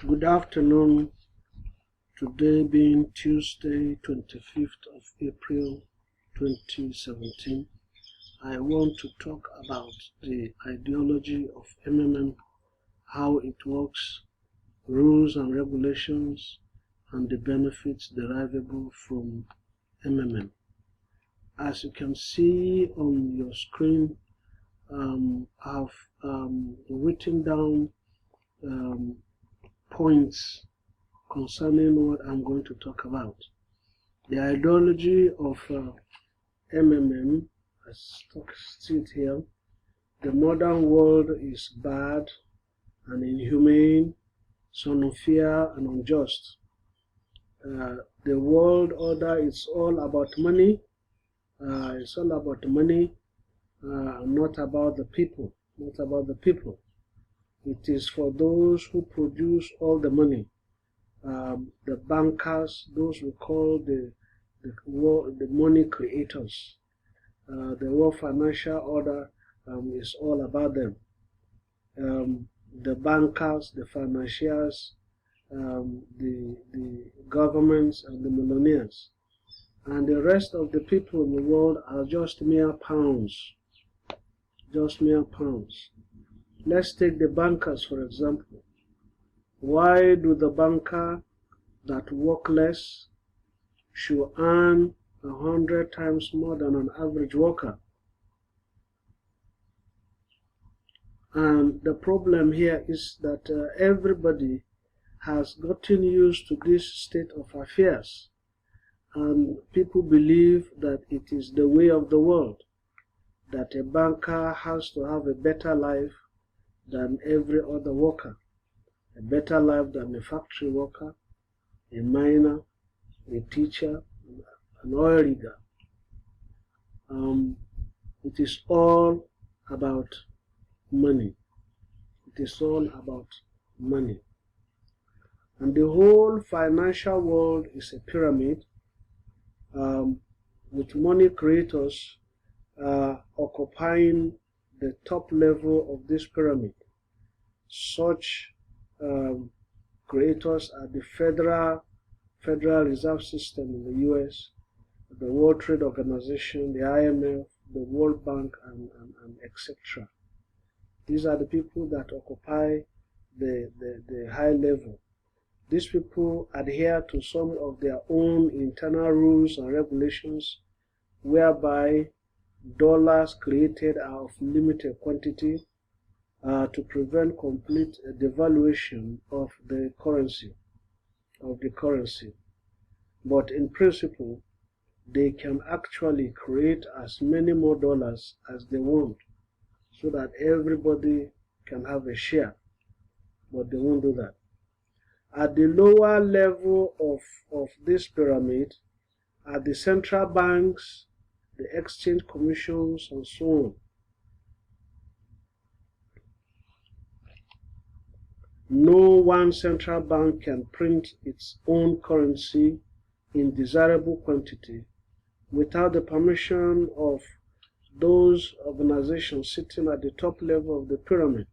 Good afternoon. Today being Tuesday, 25th of April 2017, I want to talk about the ideology of MMM, how it works, rules and regulations, and the benefits derivable from MMM. As you can see on your screen, I've written down points concerning what I'm going to talk about. The ideology of MMM, as stated here, the modern world is bad and inhumane, son of fear and unjust. The world order is all about money. It's all about money, not about the people. Not about the people. It is for those who produce all the money. The bankers, those we call the money creators. The world financial order is all about them. The bankers, the financiers, the governments, and the millionaires. And the rest of the people in the world are just mere pawns. Just mere pawns. Let's take the bankers, for example. Why do the banker that work less should earn 100 times more than an average worker? And the problem here is that everybody has gotten used to this state of affairs, and people believe that it is the way of the world, that a banker has to have a better life than every other worker, a better life than a factory worker, a miner, a teacher, an oil rigger. It is all about money. It is all about money. And the whole financial world is a pyramid, with money creators occupying the top level of this pyramid. Such creators are the Federal Reserve System in the US, the World Trade Organization, the IMF, the World Bank, and etc. These are the people that occupy the high level. These people adhere to some of their own internal rules and regulations, whereby dollars created are of limited quantity to prevent complete devaluation of the currency. But in principle, they can actually create as many more dollars as they want, so that everybody can have a share. But they won't do that. At the lower level of this pyramid are the central banks, the exchange commissions, and so on. No one central bank can print its own currency in desirable quantity without the permission of those organizations sitting at the top level of the pyramid.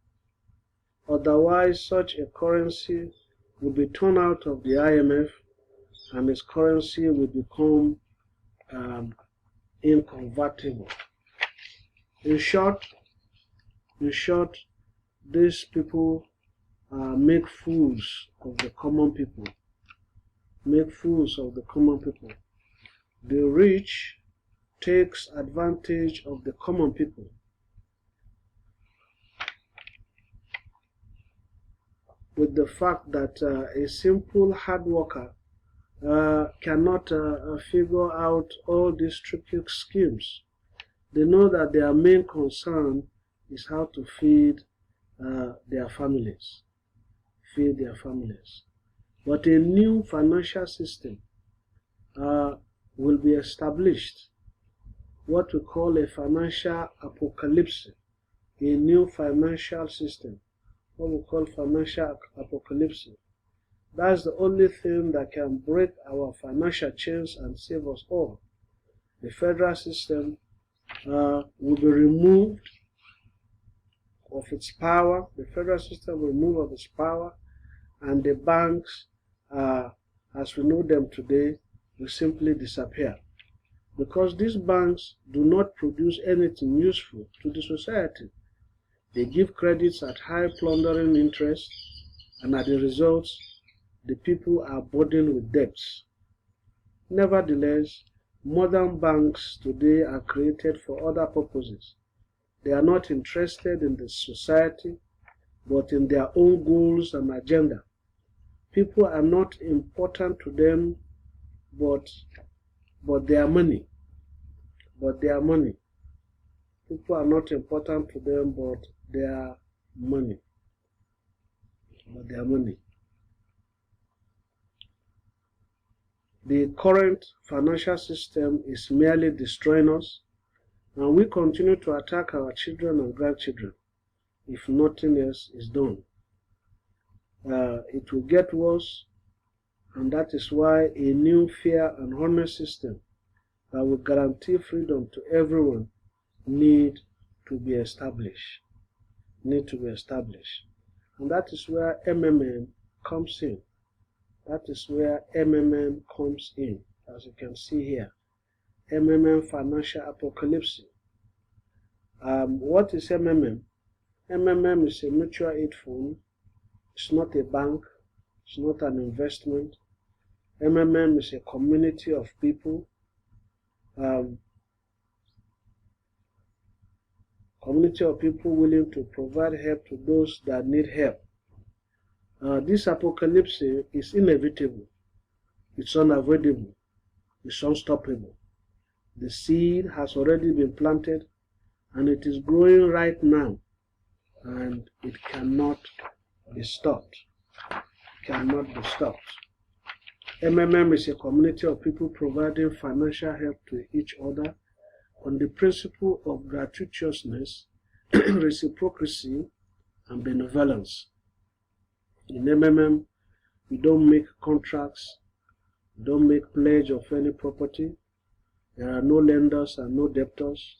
Otherwise, such a currency will be torn out of the IMF, and its currency will become inconvertible. In short, these people make fools of the common people. The rich takes advantage of the common people. With the fact that a simple hard worker cannot figure out all these tricky schemes. They know that their main concern is how to feed their families. But a new financial system will be established, what we call a financial apocalypse, a new financial system, what we call financial apocalypse. That's the only thing that can break our financial chains and save us all. The federal system will be removed of its power. The federal system will remove of its power, and the banks, as we know them today, will simply disappear. Because these banks do not produce anything useful to the society. They give credits at high plundering interest, and as a result, the people are burdened with debts. Nevertheless, modern banks today are created for other purposes. They are not interested in the society, but in their own goals and agenda. People are not important to them, but their money. But their money. People are not important to them, but their money. But their money. The current financial system is merely destroying us, and we continue to attack our children and grandchildren if nothing else is done. It will get worse, and that is why a new fair and honest system that will guarantee freedom to everyone need to be established. And that is where MMM comes in. That is where MMM comes in, as you can see here. MMM Financial Apocalypse. What is MMM? MMM is a mutual aid fund. It's not a bank. It's not an investment. MMM is a community of people. Community of people willing to provide help to those that need help. This apocalypse is inevitable. It's unavoidable. It's unstoppable. The seed has already been planted, and it is growing right now, and it cannot be stopped. MMM is a community of people providing financial help to each other on the principle of gratuitousness, reciprocity, and benevolence. In MMM, we don't make contracts, we don't make pledge of any property, there are no lenders and no debtors,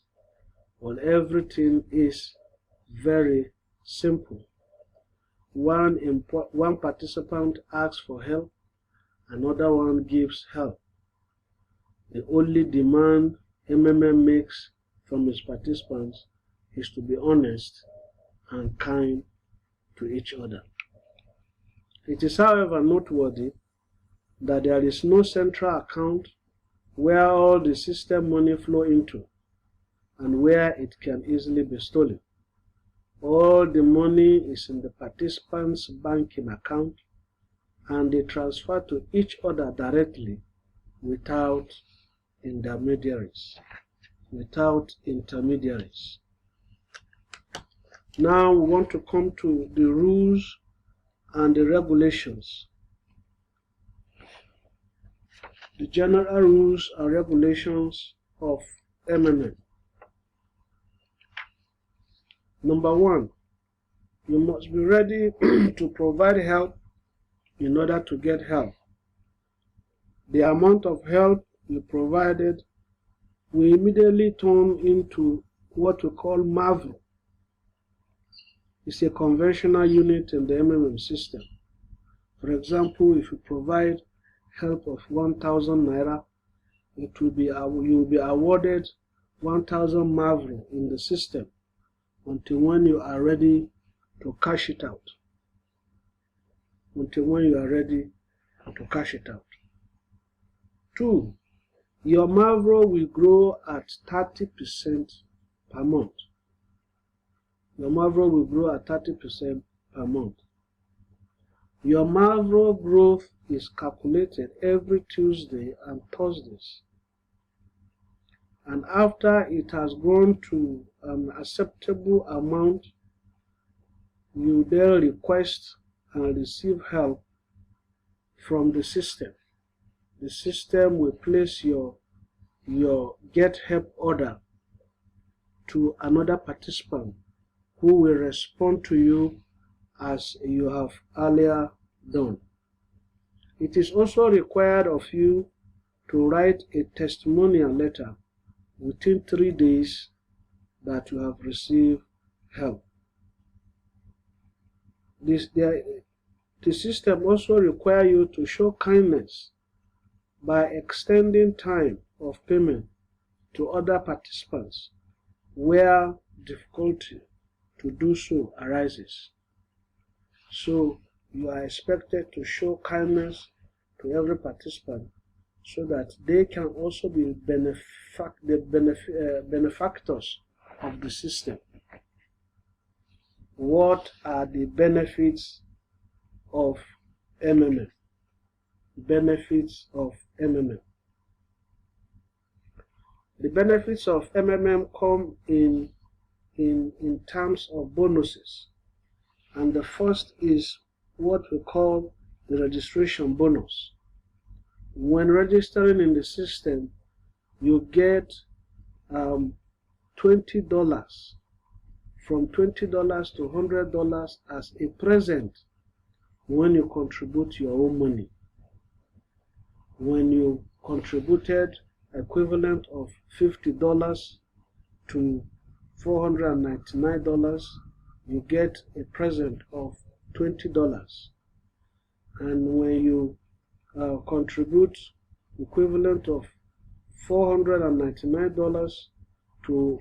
but everything is very simple. One participant asks for help, another one gives help. The only demand MMM makes from its participants is to be honest and kind to each other. It is, however, noteworthy that there is no central account where all the system money flow into and where it can easily be stolen. All the money is in the participants' banking account, and they transfer to each other directly without intermediaries. Now we want to come to the rules and the regulations. The general rules and regulations of MMM. Number 1, you must be ready to provide help in order to get help. The amount of help you provided will immediately turn into what we call MAVRO. It's a conventional unit in the MMM system. For example, if you provide help of 1,000 naira, you will be awarded 1,000 MAVRO in the system until when you are ready to cash it out. 2, your MAVRO will grow at 30% per month. Your MAVRO growth is calculated every Tuesday and Thursdays. And after it has grown to an acceptable amount, you then request and receive help from the system. The system will place your get help order to another participant who will respond to you as you have earlier done. It is also required of you to write a testimonial letter within 3 days that you have received help. The system also requires you to show kindness by extending time of payment to other participants where difficulty to do so arises. So you are expected to show kindness to every participant so that they can also be benefactors of the system. What are the benefits of MMM? Benefits of MMM. The benefits of MMM come in terms of bonuses. And the first is what we call the registration bonus. When registering in the system, you get $20, from $20 to $100 as a present when you contribute your own money. When you contributed equivalent of $50 to $499, you get a present of $20. And when you contribute equivalent of $499 to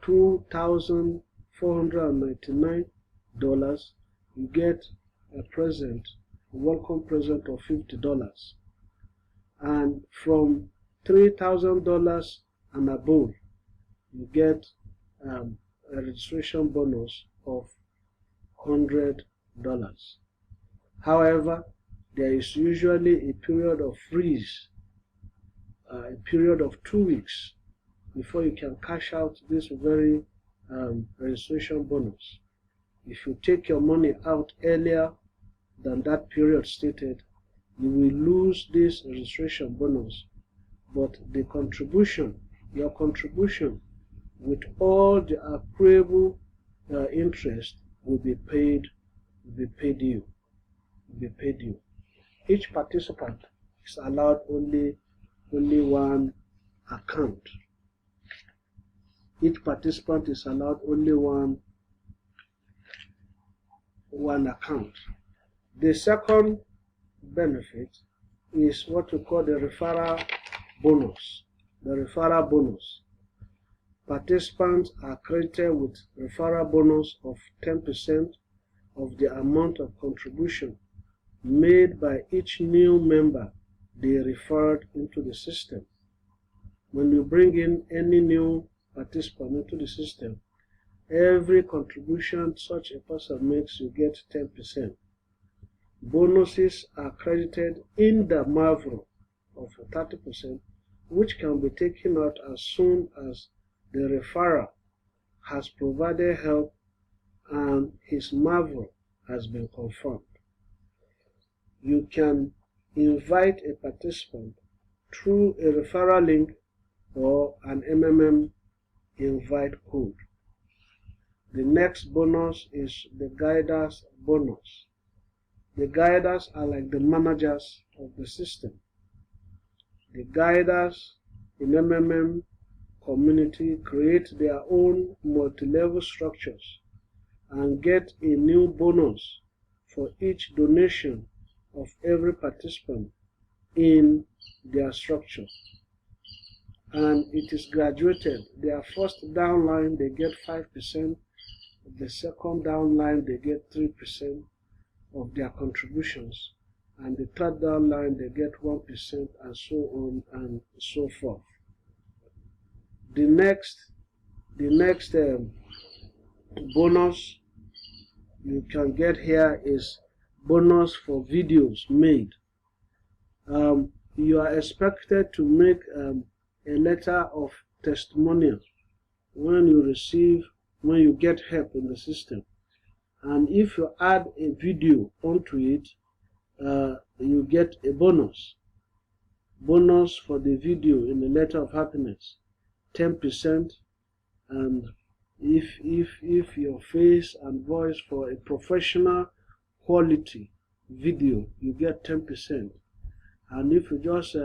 $2,499, you get a present, a welcome present of $50. And from $3,000 and above, you get a registration bonus of $100. However, there is usually a period of freeze, a period of 2 weeks before you can cash out this very registration bonus. If you take your money out earlier than that period stated, you will lose this registration bonus, but the contribution, your contribution with all the accruable interest will be paid you. Each participant is allowed only one account. Each participant is allowed only one account. The second benefit is what we call the referral bonus. The referral bonus. Participants are credited with referral bonus of 10% of the amount of contribution made by each new member they referred into the system. When you bring in any new participant into the system, every contribution such a person makes, you get 10%. Bonuses are credited in the marvel of 30%, which can be taken out as soon as the referrer has provided help and his marvel has been confirmed. You can invite a participant through a referral link or an MMM invite code. The next bonus is the guiders bonus. The guiders are like the managers of the system. The guiders in MMM community create their own multi-level structures and get a new bonus for each donation of every participant in their structure. And it is graduated. Their first downline, they get 5%. The second downline, they get 3% of their contributions. And the third downline, they get 1%, and so on and so forth. The next bonus you can get here is bonus for videos made. You are expected to make a letter of testimonial when you get help in the system, and if you add a video onto it, you get a bonus for the video in the letter of happiness, 10%, and if your face and voice for a professional quality video, you get 10%, and if you just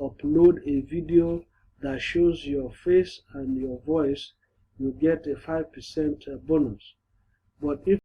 upload a video that shows your face and your voice, you get a 5% bonus. But if